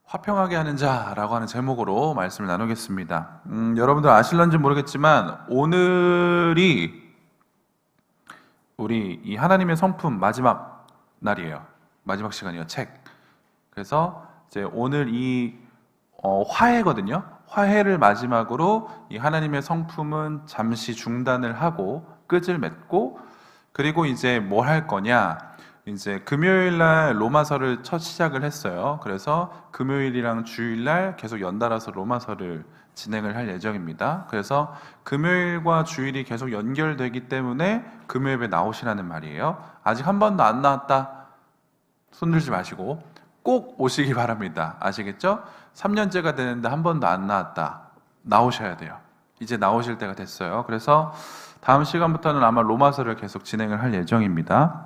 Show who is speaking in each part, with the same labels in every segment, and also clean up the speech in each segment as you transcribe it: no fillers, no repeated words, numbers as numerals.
Speaker 1: 화평하게 하는 자라고 하는 제목으로 말씀을 나누겠습니다. 여러분들 아실런지 모르겠지만 오늘이 우리 이 하나님의 성품 마지막 날이에요. 마지막 시간이에요. 책. 그래서 이제 오늘 이 화해거든요. 화해를 마지막으로 이 하나님의 성품은 잠시 중단을 하고 끝을 맺고, 그리고 이제 뭘 할 거냐? 이제 금요일 날 로마서를 첫 시작을 했어요. 그래서 금요일이랑 주일 날 계속 연달아서 로마서를 진행을 할 예정입니다. 그래서 금요일과 주일이 계속 연결되기 때문에 금요일에 나오시라는 말이에요. 아직 한 번도 안 나왔다, 손들지 마시고 꼭 오시기 바랍니다. 아시겠죠? 3년째가 되는데 한 번도 안 나왔다, 나오셔야 돼요. 이제 나오실 때가 됐어요. 그래서 다음 시간부터는 아마 로마서를 계속 진행을 할 예정입니다.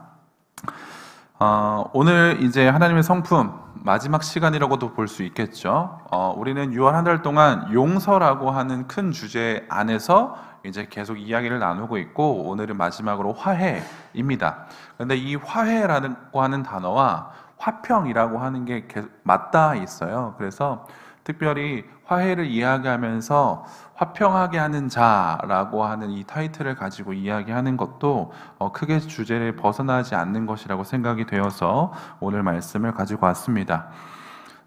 Speaker 1: 오늘 이제 하나님의 성품 마지막 시간이라고도 볼 수 있겠죠. 우리는 6월 한 달 동안 용서라고 하는 큰 주제 안에서 이제 계속 이야기를 나누고 있고, 오늘은 마지막으로 화해입니다. 그런데 이 화해라고 하는 단어와 화평이라고 하는 게 맞닿아 있어요. 그래서 특별히 화해를 이야기하면서 화평하게 하는 자라고 하는 이 타이틀을 가지고 이야기하는 것도 크게 주제를 벗어나지 않는 것이라고 생각이 되어서 오늘 말씀을 가지고 왔습니다.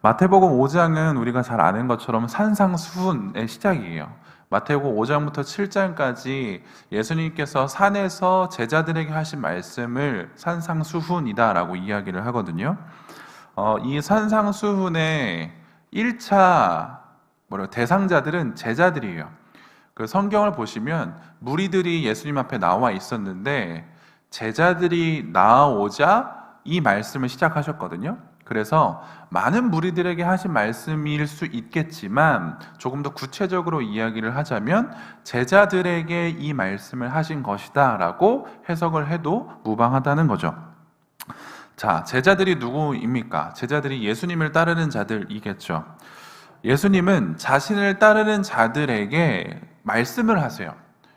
Speaker 1: 마태복음 5장은 우리가 잘 아는 것처럼 산상수훈의 시작이에요. 마태복음 5장부터 7장까지 예수님께서 산에서 제자들에게 하신 말씀을 산상수훈이다라고 이야기를 하거든요. 이 산상수훈의 1차 대상자들은 제자들이에요. 그 성경을 보시면 무리들이 예수님 앞에 나와 있었는데 제자들이 나오자 이 말씀을 시작하셨거든요. 그래서 많은 무리들에게 하신 말씀일 수 있겠지만 조금 더 구체적으로 이야기를 하자면 제자들에게 이 말씀을 하신 것이다 라고 해석을 해도 무방하다는 거죠. 자, 제자들이 누구입니까? 제자들이 예수님을 따르는 자들이겠죠. 예수님은 자신을 따르는 자들에게 말씀을 하세요.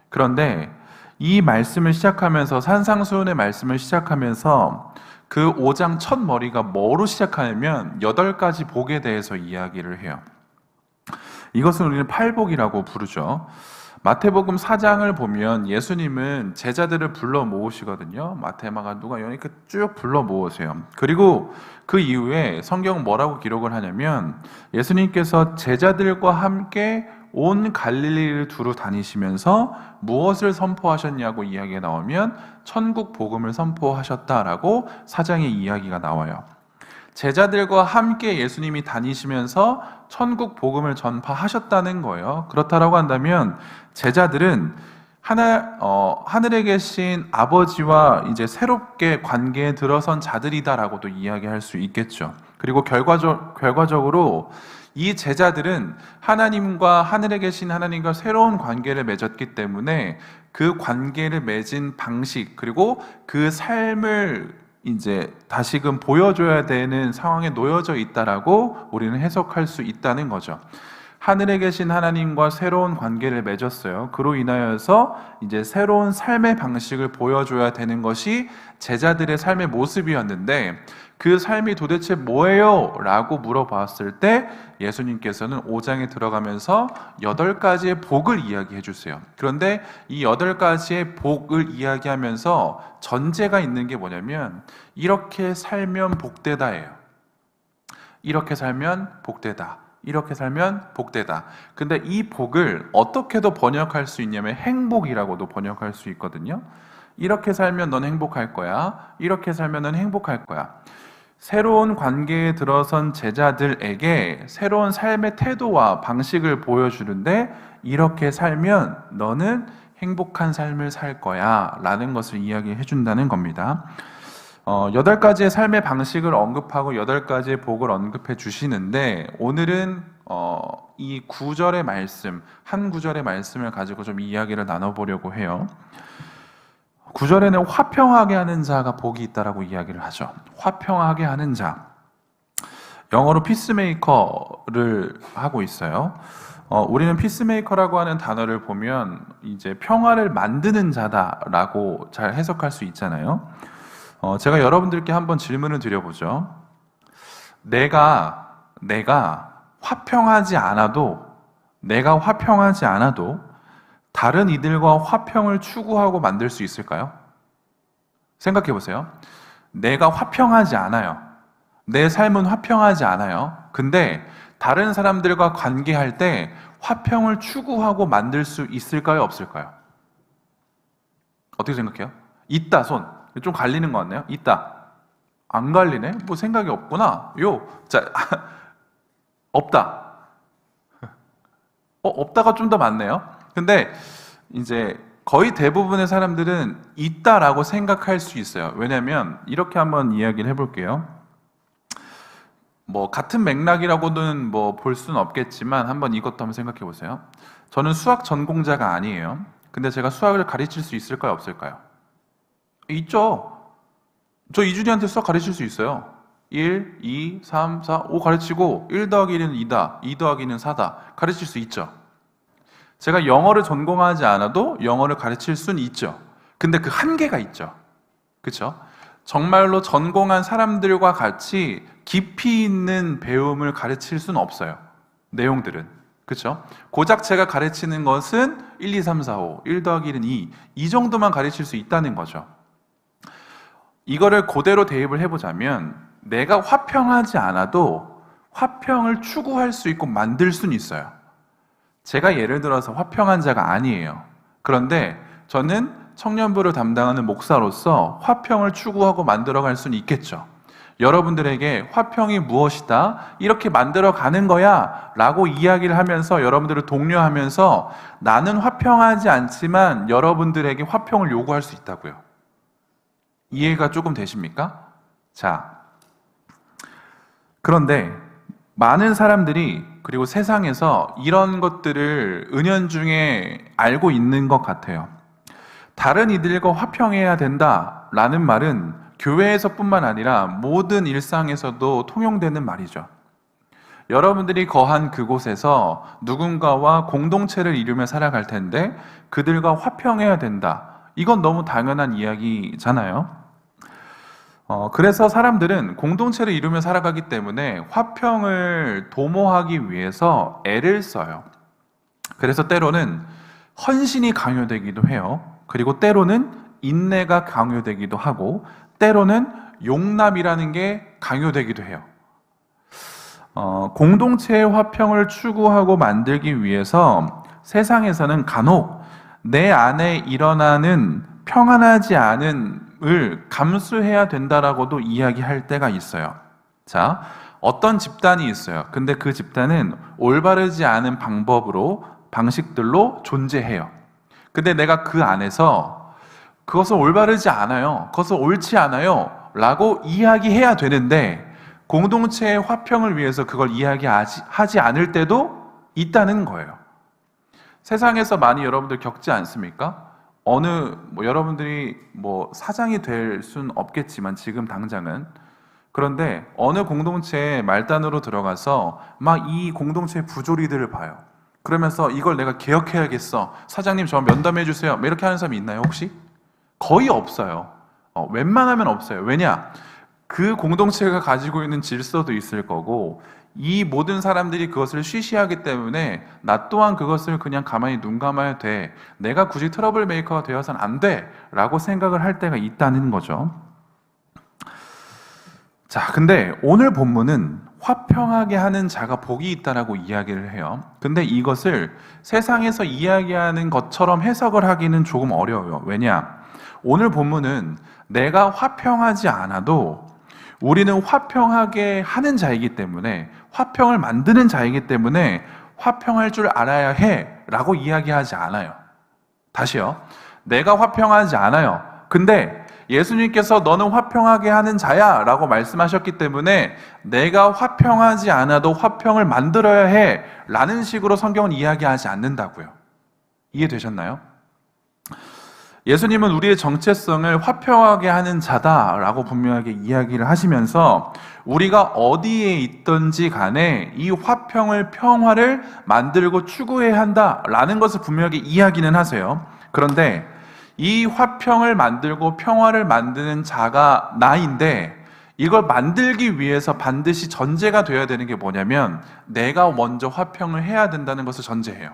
Speaker 1: 그런데 이 말씀을 시작하면서, 산상수훈의 말씀을 시작하면서 그 5장 첫 머리가 뭐로 시작하냐면 8가지 복에 대해서 이야기를 해요. 이것은 우리는 팔복이라고 부르죠. 마태복음 4장을 보면 예수님은 제자들을 불러 모으시거든요. 마태, 마가, 누가 이렇게 쭉 불러 모으세요. 그리고 그 이후에 성경은 뭐라고 기록을 하냐면 예수님께서 제자들과 함께 온 갈릴리를 두루 다니시면서 무엇을 선포하셨냐고 이야기가 나오면 천국 복음을 선포하셨다라고 4장의 이야기가 나와요. 제자들과 함께 예수님이 다니시면서 천국 복음을 전파하셨다는 거예요. 그렇다라고 한다면 제자들은 하늘에 계신 아버지와 이제 새롭게 관계에 들어선 자들이다라고도 이야기할 수 있겠죠. 그리고 결과적으로 이 제자들은 하나님과, 하늘에 계신 하나님과 새로운 관계를 맺었기 때문에 그 관계를 맺은 방식, 그리고 그 삶을 이제 다시금 보여줘야 되는 상황에 놓여져 있다라고 우리는 해석할 수 있다는 거죠. 하늘에 계신 하나님과 새로운 관계를 맺었어요. 그로 인하여서 이제 새로운 삶의 방식을 보여줘야 되는 것이 제자들의 삶의 모습이었는데, 그 삶이 도대체 뭐예요? 라고 물어봤을 때 예수님께서는 5장에 들어가면서 8가지의 복을 이야기해 주세요. 그런데 이 8가지의 복을 이야기하면서 전제가 있는 게 뭐냐면 이렇게 살면 복되다예요. 이렇게 살면 복되다. 이렇게 살면 복되다. 근데 이 복을 어떻게도 번역할 수 있냐면 행복이라고도 번역할 수 있거든요. 이렇게 살면 넌 행복할 거야. 이렇게 살면 넌 행복할 거야. 새로운 관계에 들어선 제자들에게 새로운 삶의 태도와 방식을 보여주는데, 이렇게 살면 너는 행복한 삶을 살 거야 라는 것을 이야기해 준다는 겁니다. 8가지의 삶의 방식을 언급하고 8가지의 복을 언급해 주시는데, 오늘은 이 9절의 말씀, 한 구절의 말씀을 가지고 좀 이야기를 나눠보려고 해요. 9절에는 화평하게 하는 자가 복이 있다라고 이야기를 하죠. 화평하게 하는 자. 영어로 피스메이커를 하고 있어요. 우리는 피스메이커라고 하는 단어를 보면 이제 평화를 만드는 자다라고 잘 해석할 수 있잖아요. 제가 여러분들께 한번 질문을 드려보죠. 내가 내가 화평하지 않아도 다른 이들과 화평을 추구하고 만들 수 있을까요? 생각해 보세요. 내가 화평하지 않아요. 내 삶은 화평하지 않아요. 근데 다른 사람들과 관계할 때 화평을 추구하고 만들 수 있을까요? 없을까요? 어떻게 생각해요? 있다, 손. 좀 갈리는 것 같네요. 있다. 안 갈리네? 뭐 생각이 없구나. 자, 없다. 없다가 좀 더 많네요. 근데 이제 거의 대부분의 사람들은 있다라고 생각할 수 있어요. 왜냐하면 이렇게 한번 이야기를 해볼게요. 뭐 같은 맥락이라고는 뭐 볼 수는 없겠지만 한번 이것도 한번 생각해 보세요. 저는 수학 전공자가 아니에요. 근데 제가 수학을 가르칠 수 있을까요? 없을까요? 있죠. 저 이준이한테 수학 가르칠 수 있어요. 1, 2, 3, 4, 5 가르치고 1 더하기 1은 2다, 2 더하기 2는 4다 가르칠 수 있죠. 제가 영어를 전공하지 않아도 영어를 가르칠 수는 있죠. 근데 그 한계가 있죠. 그렇죠? 정말로 전공한 사람들과 같이 깊이 있는 배움을 가르칠 수는 없어요. 내용들은. 그렇죠? 고작 제가 가르치는 것은 1, 2, 3, 4, 5, 1 더하기 1은 2, 이 정도만 가르칠 수 있다는 거죠. 이거를 그대로 대입을 해보자면 내가 화평하지 않아도 화평을 추구할 수 있고 만들 수는 있어요. 제가 예를 들어서 화평한 자가 아니에요. 그런데 저는 청년부를 담당하는 목사로서 화평을 추구하고 만들어갈 수는 있겠죠. 여러분들에게 화평이 무엇이다, 이렇게 만들어가는 거야 라고 이야기를 하면서 여러분들을 독려하면서 나는 화평하지 않지만 여러분들에게 화평을 요구할 수 있다고요. 이해가 조금 되십니까? 자, 그런데 많은 사람들이 그리고 세상에서 이런 것들을 은연중에 알고 있는 것 같아요. 다른 이들과 화평해야 된다라는 말은 교회에서뿐만 아니라 모든 일상에서도 통용되는 말이죠. 여러분들이 거한 그곳에서 누군가와 공동체를 이루며 살아갈 텐데 그들과 화평해야 된다. 이건 너무 당연한 이야기잖아요. 그래서 사람들은 공동체를 이루며 살아가기 때문에 화평을 도모하기 위해서 애를 써요. 그래서 때로는 헌신이 강요되기도 해요. 그리고 때로는 인내가 강요되기도 하고 때로는 용납이라는 게 강요되기도 해요. 공동체의 화평을 추구하고 만들기 위해서 세상에서는 간혹 내 안에 일어나는 평안하지 않음을 감수해야 된다라고도 이야기할 때가 있어요. 자, 어떤 집단이 있어요. 근데 그 집단은 올바르지 않은 방식들로 존재해요. 근데 내가 그 안에서 그것은 올바르지 않아요, 그것은 옳지 않아요 라고 이야기해야 되는데 공동체의 화평을 위해서 그걸 이야기하지 않을 때도 있다는 거예요. 세상에서 많이 여러분들 겪지 않습니까? 여러분들이 사장이 될 수는 없겠지만 지금 당장은, 그런데 어느 공동체에 말단으로 들어가서 막 이 공동체의 부조리들을 봐요. 그러면서 이걸 내가 개혁해야겠어, 사장님 저 면담해 주세요, 이렇게 하는 사람이 있나요 혹시? 거의 없어요. 웬만하면 없어요. 왜냐? 그 공동체가 가지고 있는 질서도 있을 거고 이 모든 사람들이 그것을 쉬쉬하기 때문에 나 또한 그것을 그냥 가만히 눈 감아야 돼, 내가 굳이 트러블 메이커가 되어서는 안 돼 라고 생각을 할 때가 있다는 거죠. 자, 근데 오늘 본문은 화평하게 하는 자가 복이 있다라고 이야기를 해요. 근데 이것을 세상에서 이야기하는 것처럼 해석을 하기는 조금 어려워요. 왜냐? 오늘 본문은 내가 화평하지 않아도 우리는 화평하게 하는 자이기 때문에, 화평을 만드는 자이기 때문에 화평할 줄 알아야 해 라고 이야기하지 않아요. 다시요. 내가 화평하지 않아요. 근데 예수님께서 너는 화평하게 하는 자야 라고 말씀하셨기 때문에 내가 화평하지 않아도 화평을 만들어야 해 라는 식으로 성경은 이야기하지 않는다고요. 이해되셨나요? 예수님은 우리의 정체성을 화평하게 하는 자다라고 분명하게 이야기를 하시면서 우리가 어디에 있든지 간에 이 평화를 만들고 추구해야 한다라는 것을 분명하게 이야기는 하세요. 그런데 이 화평을 만들고 평화를 만드는 자가 나인데 이걸 만들기 위해서 반드시 전제가 되어야 되는 게 뭐냐면 내가 먼저 화평을 해야 된다는 것을 전제해요.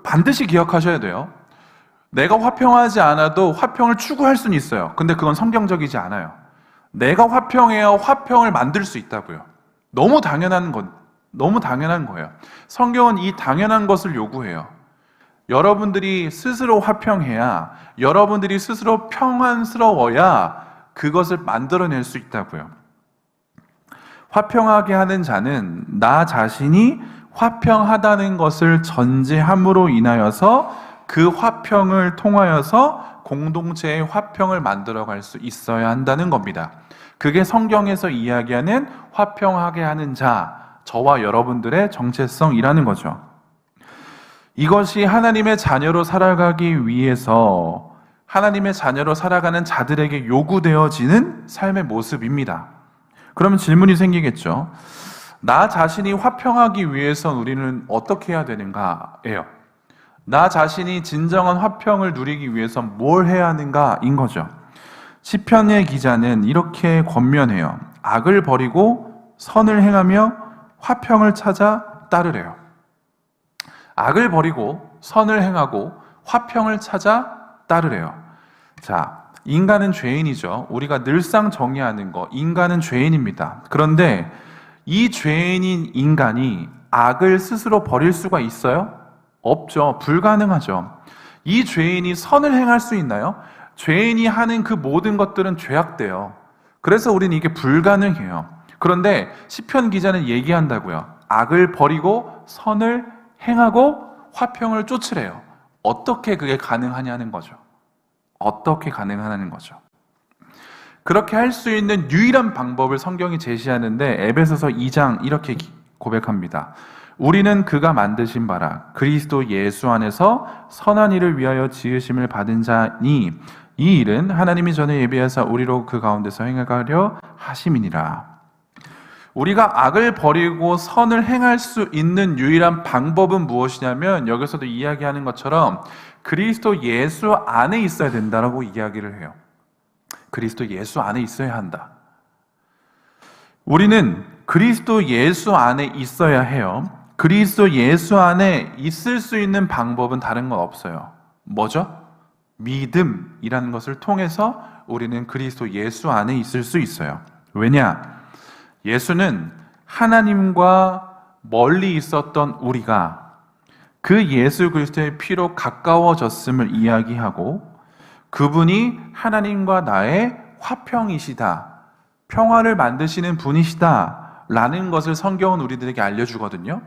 Speaker 1: 반드시 기억하셔야 돼요. 내가 화평하지 않아도 화평을 추구할 수는 있어요. 근데 그건 성경적이지 않아요. 내가 화평해야 화평을 만들 수 있다고요. 너무 당연한 거예요. 성경은 이 당연한 것을 요구해요. 여러분들이 스스로 화평해야, 여러분들이 스스로 평안스러워야 그것을 만들어낼 수 있다고요. 화평하게 하는 자는 나 자신이 화평하다는 것을 전제함으로 인하여서 그 화평을 통하여서 공동체의 화평을 만들어갈 수 있어야 한다는 겁니다. 그게 성경에서 이야기하는 화평하게 하는 자, 저와 여러분들의 정체성이라는 거죠. 이것이 하나님의 자녀로 살아가기 위해서 하나님의 자녀로 살아가는 자들에게 요구되어지는 삶의 모습입니다. 그러면 질문이 생기겠죠. 나 자신이 화평하기 위해서 우리는 어떻게 해야 되는가예요. 나 자신이 진정한 화평을 누리기 위해서 뭘 해야 하는가인 거죠. 시편의 기자는 이렇게 권면해요. 악을 버리고 선을 행하며 화평을 찾아 따르래요. 악을 버리고 선을 행하고 화평을 찾아 따르래요. 자, 인간은 죄인이죠. 우리가 늘상 정의하는 거, 인간은 죄인입니다. 그런데 이 죄인인 인간이 악을 스스로 버릴 수가 있어요? 없죠. 불가능하죠. 이 죄인이 선을 행할 수 있나요? 죄인이 하는 그 모든 것들은 죄악돼요. 그래서 우리는 이게 불가능해요. 그런데 시편 기자는 얘기한다고요. 악을 버리고 선을 행하고 화평을 쫓으래요. 어떻게 그게 가능하냐는 거죠. 어떻게 가능하냐는 거죠. 그렇게 할 수 있는 유일한 방법을 성경이 제시하는데 에베소서 2장 이렇게 고백합니다. 우리는 그가 만드신 바라 그리스도 예수 안에서 선한 일을 위하여 지으심을 받은 자니 이 일은 하나님이 전에 예비하사 우리로 그 가운데서 행하려 하심이니라. 우리가 악을 버리고 선을 행할 수 있는 유일한 방법은 무엇이냐면 여기서도 이야기하는 것처럼 그리스도 예수 안에 있어야 된다라고 이야기를 해요. 그리스도 예수 안에 있어야 한다. 우리는 그리스도 예수 안에 있어야 해요. 그리스도 예수 안에 있을 수 있는 방법은 다른 건 없어요. 뭐죠? 믿음이라는 것을 통해서 우리는 그리스도 예수 안에 있을 수 있어요. 왜냐? 예수는 하나님과 멀리 있었던 우리가 그 예수 그리스도의 피로 가까워졌음을 이야기하고 그분이 하나님과 나의 화평이시다, 평화를 만드시는 분이시다 라는 것을 성경은 우리들에게 알려주거든요.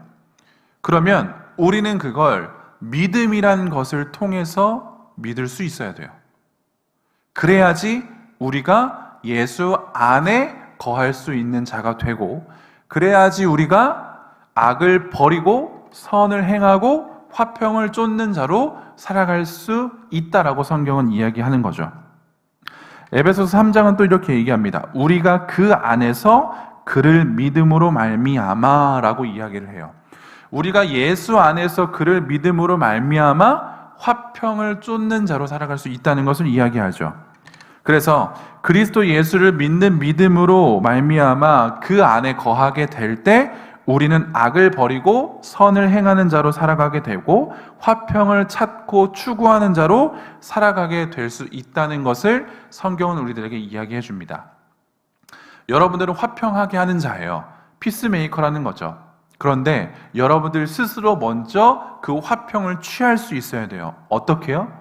Speaker 1: 그러면 우리는 그걸 믿음이라는 것을 통해서 믿을 수 있어야 돼요. 그래야지 우리가 예수 안에 거할 수 있는 자가 되고, 그래야지 우리가 악을 버리고 선을 행하고 화평을 쫓는 자로 살아갈 수 있다라고 성경은 이야기하는 거죠. 에베소서 3장은 또 이렇게 얘기합니다. 우리가 그 안에서 그를 믿음으로 말미암아라고 이야기를 해요. 우리가 예수 안에서 그를 믿음으로 말미암아 화평을 쫓는 자로 살아갈 수 있다는 것을 이야기하죠. 그래서 그리스도 예수를 믿는 믿음으로 말미암아 그 안에 거하게 될 때 우리는 악을 버리고 선을 행하는 자로 살아가게 되고 화평을 찾고 추구하는 자로 살아가게 될 수 있다는 것을 성경은 우리들에게 이야기해 줍니다. 여러분들은 화평하게 하는 자예요. 피스메이커라는 거죠. 그런데 여러분들 스스로 먼저 그 화평을 취할 수 있어야 돼요. 어떻게요?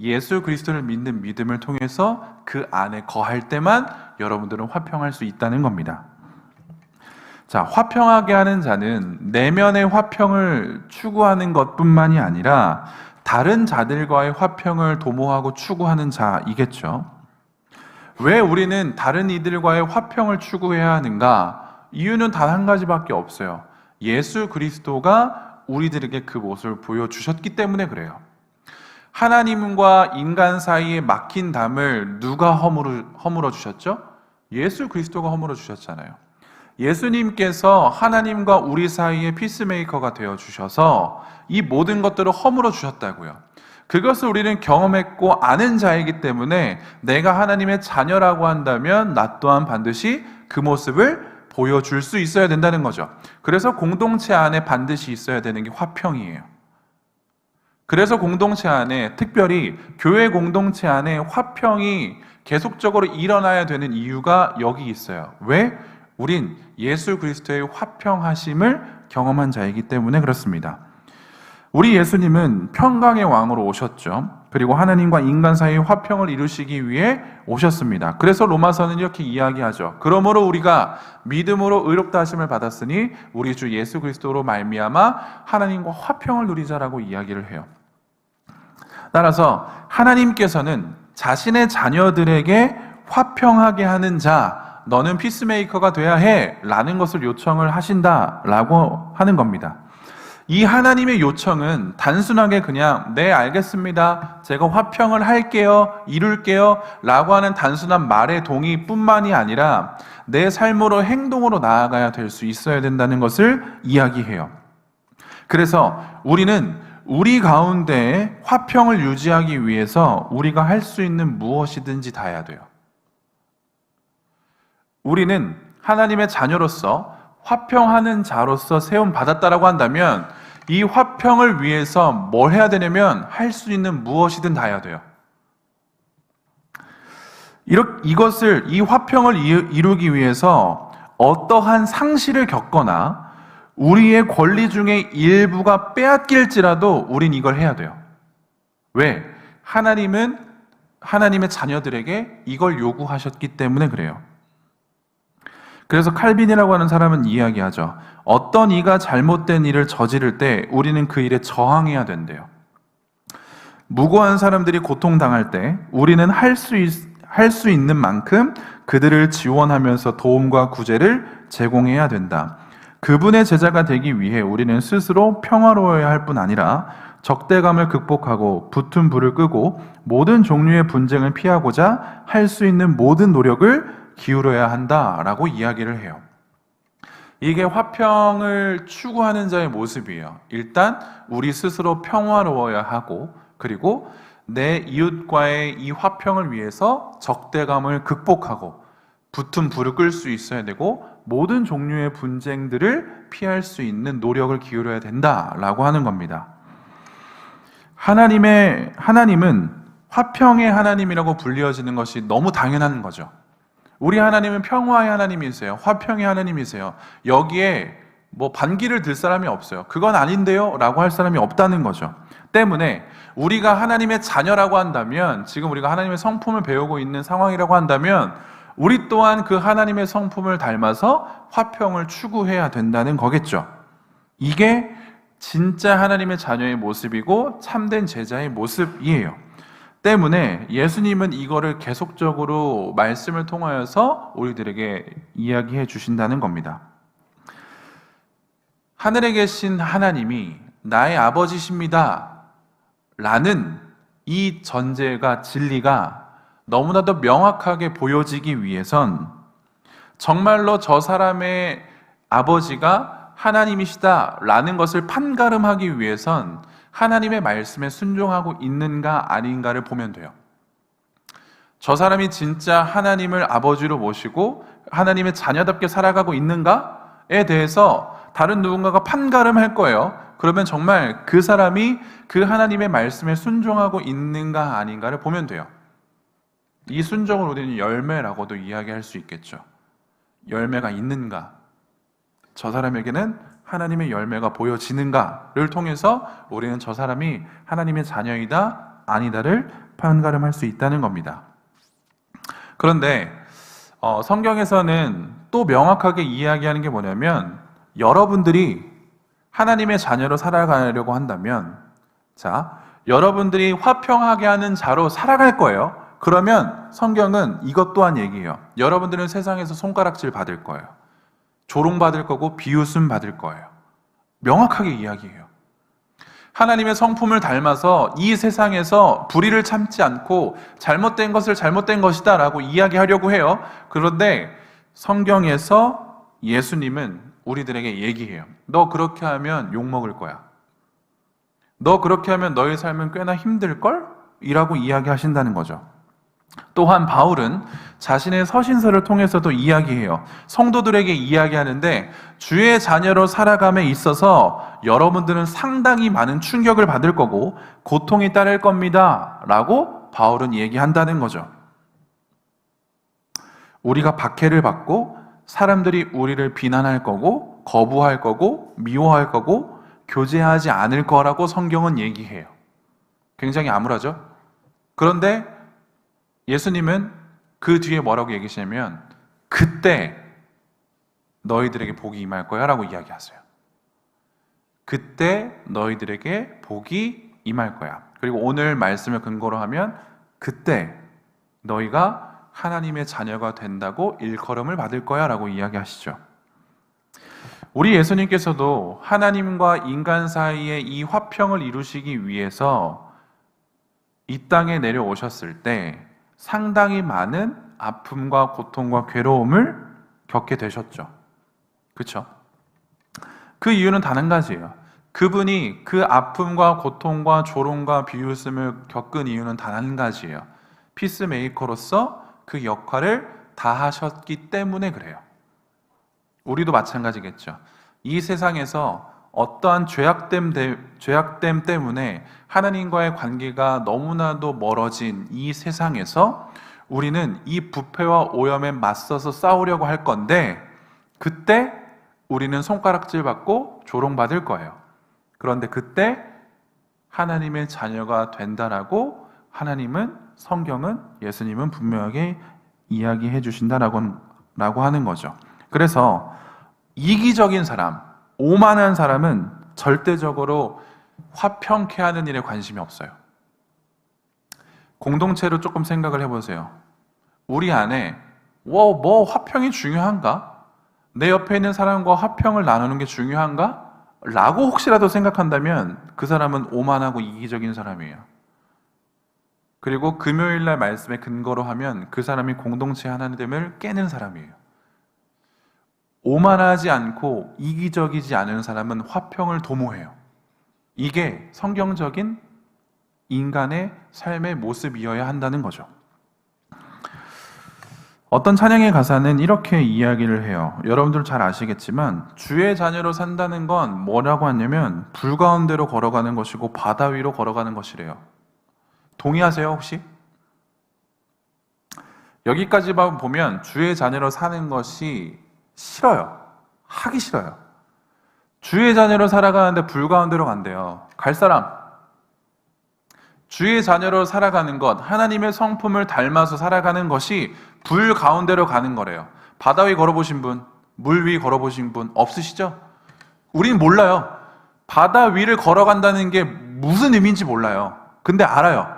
Speaker 1: 예수 그리스도를 믿는 믿음을 통해서 그 안에 거할 때만 여러분들은 화평할 수 있다는 겁니다. 자, 화평하게 하는 자는 내면의 화평을 추구하는 것뿐만이 아니라 다른 자들과의 화평을 도모하고 추구하는 자이겠죠. 왜 우리는 다른 이들과의 화평을 추구해야 하는가? 이유는 단 한 가지밖에 없어요. 예수 그리스도가 우리들에게 그 모습을 보여주셨기 때문에 그래요. 하나님과 인간 사이에 막힌 담을 누가 허물어 주셨죠? 예수 그리스도가 허물어 주셨잖아요. 예수님께서 하나님과 우리 사이에 피스메이커가 되어 주셔서 이 모든 것들을 허물어 주셨다고요. 그것을 우리는 경험했고 아는 자이기 때문에 내가 하나님의 자녀라고 한다면 나 또한 반드시 그 모습을 보여줄 수 있어야 된다는 거죠. 그래서 공동체 안에 반드시 있어야 되는 게 화평이에요. 그래서 공동체 안에, 특별히 교회 공동체 안에 화평이 계속적으로 일어나야 되는 이유가 여기 있어요. 왜? 우린 예수 그리스도의 화평하심을 경험한 자이기 때문에 그렇습니다. 우리 예수님은 평강의 왕으로 오셨죠. 그리고 하나님과 인간 사이의 화평을 이루시기 위해 오셨습니다. 그래서 로마서는 이렇게 이야기하죠. 그러므로 우리가 믿음으로 의롭다 하심을 받았으니 우리 주 예수 그리스도로 말미암아 하나님과 화평을 누리자라고 이야기를 해요. 따라서 하나님께서는 자신의 자녀들에게 화평하게 하는 자, 너는 피스메이커가 돼야 해 라는 것을 요청을 하신다라고 하는 겁니다. 이 하나님의 요청은 단순하게 그냥 네 알겠습니다, 제가 화평을 할게요, 이룰게요 라고 하는 단순한 말의 동의뿐만이 아니라 내 삶으로 행동으로 나아가야 될 수 있어야 된다는 것을 이야기해요. 그래서 우리는 우리 가운데 화평을 유지하기 위해서 우리가 할 수 있는 무엇이든지 다 해야 돼요. 우리는 하나님의 자녀로서 화평하는 자로서 세움 받았다라고 한다면 이 화평을 위해서 뭘 해야 되냐면 할 수 있는 무엇이든 다 해야 돼요. 이 화평을 이루기 위해서 어떠한 상실을 겪거나 우리의 권리 중에 일부가 빼앗길지라도 우린 이걸 해야 돼요. 왜? 하나님은 하나님의 자녀들에게 이걸 요구하셨기 때문에 그래요. 그래서 칼빈이라고 하는 사람은 이야기하죠. 어떤 이가 잘못된 일을 저지를 때 우리는 그 일에 저항해야 된대요. 무고한 사람들이 고통당할 때 우리는 할 수 있는 만큼 그들을 지원하면서 도움과 구제를 제공해야 된다. 그분의 제자가 되기 위해 우리는 스스로 평화로워야 할 뿐 아니라 적대감을 극복하고 붙은 불을 끄고 모든 종류의 분쟁을 피하고자 할 수 있는 모든 노력을 기울여야 한다라고 이야기를 해요. 이게 화평을 추구하는 자의 모습이에요. 일단 우리 스스로 평화로워야 하고, 그리고 내 이웃과의 이 화평을 위해서 적대감을 극복하고 붙은 불을 끌 수 있어야 되고 모든 종류의 분쟁들을 피할 수 있는 노력을 기울여야 된다라고 하는 겁니다. 하나님은 화평의 하나님이라고 불리어지는 것이 너무 당연한 거죠. 우리 하나님은 평화의 하나님이세요. 화평의 하나님이세요. 여기에 뭐 반기를 들 사람이 없어요. 그건 아닌데요 라고 할 사람이 없다는 거죠. 때문에 우리가 하나님의 자녀라고 한다면, 지금 우리가 하나님의 성품을 배우고 있는 상황이라고 한다면 우리 또한 그 하나님의 성품을 닮아서 화평을 추구해야 된다는 거겠죠. 이게 진짜 하나님의 자녀의 모습이고 참된 제자의 모습이에요. 때문에 예수님은 이거를 계속적으로 말씀을 통하여서 우리들에게 이야기해 주신다는 겁니다. 하늘에 계신 하나님이 나의 아버지십니다 라는 이 전제가, 진리가 너무나도 명확하게 보여지기 위해선 정말로 저 사람의 아버지가 하나님이시다 라는 것을 판가름하기 위해선 하나님의 말씀에 순종하고 있는가 아닌가를 보면 돼요. 저 사람이 진짜 하나님을 아버지로 모시고 하나님의 자녀답게 살아가고 있는가에 대해서 다른 누군가가 판가름할 거예요. 그러면 정말 그 사람이 그 하나님의 말씀에 순종하고 있는가 아닌가를 보면 돼요. 이 순종을 우리는 열매라고도 이야기할 수 있겠죠. 열매가 있는가, 저 사람에게는 하나님의 열매가 보여지는가를 통해서 우리는 저 사람이 하나님의 자녀이다 아니다를 판가름할 수 있다는 겁니다. 그런데 성경에서는 또 명확하게 이야기하는 게 뭐냐면, 여러분들이 하나님의 자녀로 살아가려고 한다면, 자, 여러분들이 화평하게 하는 자로 살아갈 거예요. 그러면 성경은 이것 또한 얘기해요. 여러분들은 세상에서 손가락질 받을 거예요. 조롱받을 거고 비웃음 받을 거예요. 명확하게 이야기해요. 하나님의 성품을 닮아서 이 세상에서 불의를 참지 않고 잘못된 것을 잘못된 것이다 라고 이야기하려고 해요. 그런데 성경에서 예수님은 우리들에게 얘기해요. 너 그렇게 하면 욕먹을 거야. 너 그렇게 하면 너의 삶은 꽤나 힘들걸? 이라고 이야기하신다는 거죠. 또한 바울은 자신의 서신서를 통해서도 이야기해요. 성도들에게 이야기하는데 주의 자녀로 살아감에 있어서 여러분들은 상당히 많은 충격을 받을 거고 고통이 따를 겁니다. 라고 바울은 얘기한다는 거죠. 우리가 박해를 받고 사람들이 우리를 비난할 거고 거부할 거고 미워할 거고 교제하지 않을 거라고 성경은 얘기해요. 굉장히 암울하죠? 그런데 예수님은 그 뒤에 뭐라고 얘기하시냐면 그때 너희들에게 복이 임할 거야 라고 이야기하세요. 그때 너희들에게 복이 임할 거야. 그리고 오늘 말씀을 근거로 하면 그때 너희가 하나님의 자녀가 된다고 일컬음을 받을 거야 라고 이야기하시죠. 우리 예수님께서도 하나님과 인간 사이의 이 화평을 이루시기 위해서 이 땅에 내려오셨을 때 상당히 많은 아픔과 고통과 괴로움을 겪게 되셨죠. 그렇죠? 그 이유는 단 한 가지예요. 그분이 그 아픔과 고통과 조롱과 비웃음을 겪은 이유는 단 한 가지예요. 피스메이커로서 그 역할을 다 하셨기 때문에 그래요. 우리도 마찬가지겠죠. 이 세상에서 어떠한 죄악됨 때문에 하나님과의 관계가 너무나도 멀어진 이 세상에서 우리는 이 부패와 오염에 맞서서 싸우려고 할 건데 그때 우리는 손가락질 받고 조롱받을 거예요. 그런데 그때 하나님의 자녀가 된다라고 성경은 예수님은 분명하게 이야기해 주신다라고 하는 거죠. 그래서 이기적인 사람, 오만한 사람은 절대적으로 화평케 하는 일에 관심이 없어요. 공동체로 조금 생각을 해보세요. 우리 안에 뭐 화평이 중요한가? 내 옆에 있는 사람과 화평을 나누는 게 중요한가? 라고 혹시라도 생각한다면 그 사람은 오만하고 이기적인 사람이에요. 그리고 금요일날 말씀에 근거로 하면 그 사람이 공동체 하나됨을 깨는 사람이에요. 오만하지 않고 이기적이지 않은 사람은 화평을 도모해요. 이게 성경적인 인간의 삶의 모습이어야 한다는 거죠. 어떤 찬양의 가사는 이렇게 이야기를 해요. 여러분들 잘 아시겠지만 주의 자녀로 산다는 건 뭐라고 하냐면 불 가운데로 걸어가는 것이고 바다 위로 걸어가는 것이래요. 동의하세요 혹시? 여기까지만 보면 주의 자녀로 사는 것이 싫어요. 하기 싫어요. 주의 자녀로 살아가는데 불 가운데로 간대요. 갈 사람? 주의 자녀로 살아가는 것, 하나님의 성품을 닮아서 살아가는 것이 불 가운데로 가는 거래요. 바다 위 걸어보신 분, 물 위 걸어보신 분 없으시죠? 우린 몰라요. 바다 위를 걸어간다는 게 무슨 의미인지 몰라요. 근데 알아요.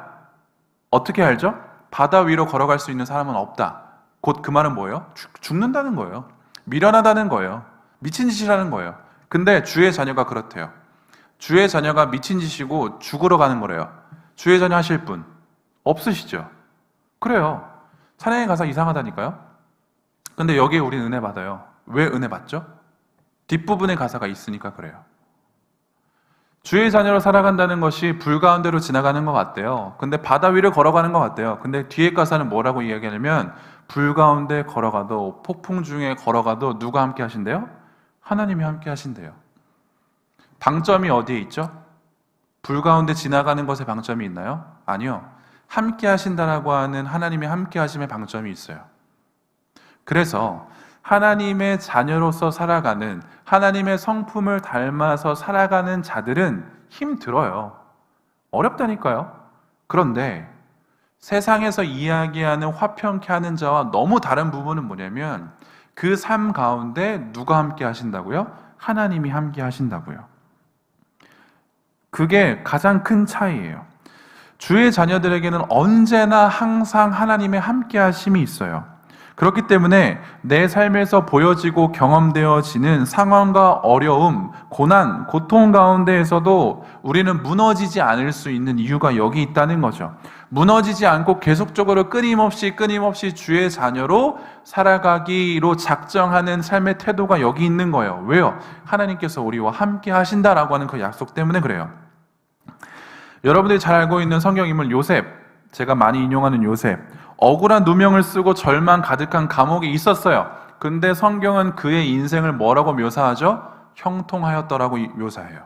Speaker 1: 어떻게 알죠? 바다 위로 걸어갈 수 있는 사람은 없다. 곧 그 말은 뭐예요? 죽는다는 거예요. 미련하다는 거예요. 미친 짓이라는 거예요. 근데 주의 자녀가 그렇대요. 주의 자녀가 미친 짓이고 죽으러 가는 거래요. 주의 자녀 하실 분 없으시죠? 그래요. 찬양에 가사 이상하다니까요. 근데 여기에 우리는 은혜 받아요. 왜 은혜 받죠? 뒷부분에 가사가 있으니까 그래요. 주의 자녀로 살아간다는 것이 불 가운데로 지나가는 것 같대요. 근데 바다 위를 걸어가는 것 같대요. 근데 뒤에 가사는 뭐라고 이야기하냐면 불 가운데 걸어가도 폭풍 중에 걸어가도 누가 함께 하신대요? 하나님이 함께 하신대요. 방점이 어디에 있죠? 불 가운데 지나가는 것에 방점이 있나요? 아니요. 함께 하신다라고 하는 하나님의 함께 하심에 방점이 있어요. 그래서 하나님의 자녀로서 살아가는, 하나님의 성품을 닮아서 살아가는 자들은 힘들어요. 어렵다니까요. 그런데 세상에서 이야기하는 화평케 하는 자와 너무 다른 부분은 뭐냐면 그 삶 가운데 누가 함께 하신다고요? 하나님이 함께 하신다고요. 그게 가장 큰 차이예요. 주의 자녀들에게는 언제나 항상 하나님의 함께 하심이 있어요. 그렇기 때문에 내 삶에서 보여지고 경험되어지는 상황과 어려움, 고난, 고통 가운데에서도 우리는 무너지지 않을 수 있는 이유가 여기 있다는 거죠. 무너지지 않고 계속적으로 끊임없이 주의 자녀로 살아가기로 작정하는 삶의 태도가 여기 있는 거예요. 왜요? 하나님께서 우리와 함께 하신다라고 하는 그 약속 때문에 그래요. 여러분들이 잘 알고 있는 성경 인물 요셉, 제가 많이 인용하는 요셉, 억울한 누명을 쓰고 절망 가득한 감옥에 있었어요. 근데 성경은 그의 인생을 뭐라고 묘사하죠? 형통하였더라고 묘사해요.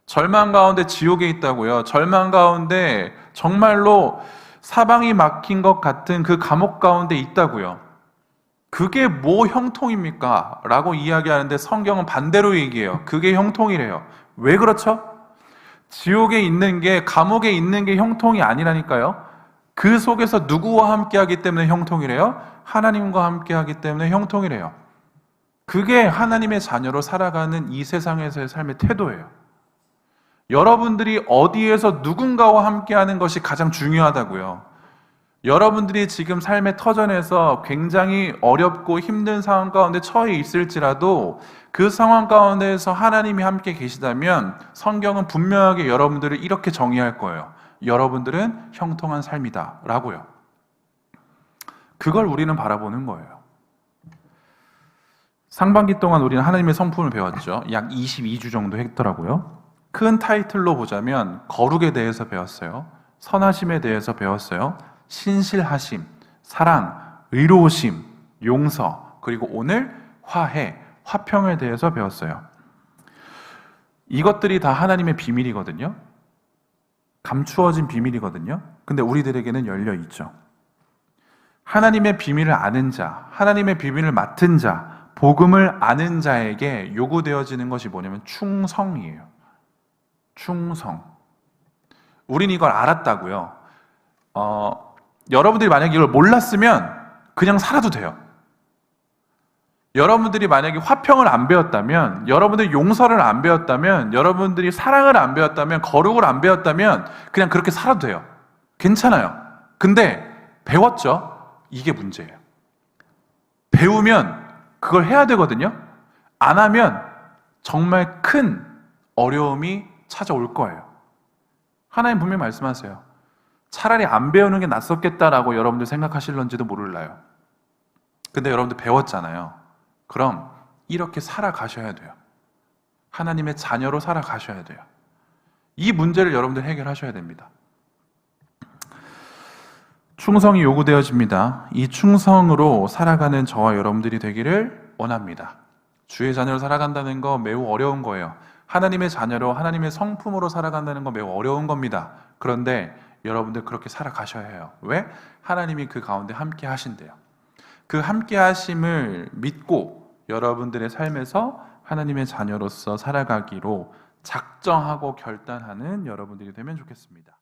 Speaker 1: 절망 가운데 지옥에 있다고요. 절망 가운데 정말로 사방이 막힌 것 같은 그 감옥 가운데 있다고요. 그게 뭐 형통입니까? 라고 이야기하는데 성경은 반대로 얘기해요. 그게 형통이래요. 왜 그렇죠? 지옥에 있는 게, 감옥에 있는 게 형통이 아니라니까요. 그 속에서 누구와 함께 하기 때문에 형통이래요? 하나님과 함께 하기 때문에 형통이래요. 그게 하나님의 자녀로 살아가는 이 세상에서의 삶의 태도예요. 여러분들이 어디에서 누군가와 함께 하는 것이 가장 중요하다고요. 여러분들이 지금 삶의 터전에서 굉장히 어렵고 힘든 상황 가운데 처해 있을지라도 그 상황 가운데에서 하나님이 함께 계시다면 성경은 분명하게 여러분들을 이렇게 정의할 거예요. 여러분들은 형통한 삶이다 라고요. 그걸 우리는 바라보는 거예요. 상반기 동안 우리는 하나님의 성품을 배웠죠. 약 22주 정도 했더라고요. 큰 타이틀로 보자면 거룩에 대해서 배웠어요. 선하심에 대해서 배웠어요. 신실하심, 사랑, 의로우심, 용서, 그리고 오늘 화해, 화평에 대해서 배웠어요. 이것들이 다 하나님의 비밀이거든요. 감추어진 비밀이거든요. 근데 우리들에게는 열려 있죠. 하나님의 비밀을 아는 자, 하나님의 비밀을 맡은 자, 복음을 아는 자에게 요구되어지는 것이 뭐냐면 충성이에요. 충성. 우린 이걸 알았다고요. 여러분들이 만약에 이걸 몰랐으면 그냥 살아도 돼요. 여러분들이 만약에 화평을 안 배웠다면, 여러분들이 용서를 안 배웠다면, 여러분들이 사랑을 안 배웠다면, 거룩을 안 배웠다면 그냥 그렇게 살아도 돼요. 괜찮아요. 근데 배웠죠? 이게 문제예요. 배우면 그걸 해야 되거든요. 안 하면 정말 큰 어려움이 찾아올 거예요. 하나님 분명히 말씀하세요. 차라리 안 배우는 게 낫었겠다라고 여러분들 생각하실런지도 몰라요. 근데 여러분들 배웠잖아요. 그럼 이렇게 살아가셔야 돼요. 하나님의 자녀로 살아가셔야 돼요. 이 문제를 여러분들 해결하셔야 됩니다. 충성이 요구되어집니다. 이 충성으로 살아가는 저와 여러분들이 되기를 원합니다. 주의 자녀로 살아간다는 거 매우 어려운 거예요. 하나님의 자녀로, 하나님의 성품으로 살아간다는 거 매우 어려운 겁니다. 그런데 여러분들 그렇게 살아가셔야 해요. 왜? 하나님이 그 가운데 함께 하신대요. 그 함께 하심을 믿고 여러분들의 삶에서 하나님의 자녀로서 살아가기로 작정하고 결단하는 여러분들이 되면 좋겠습니다.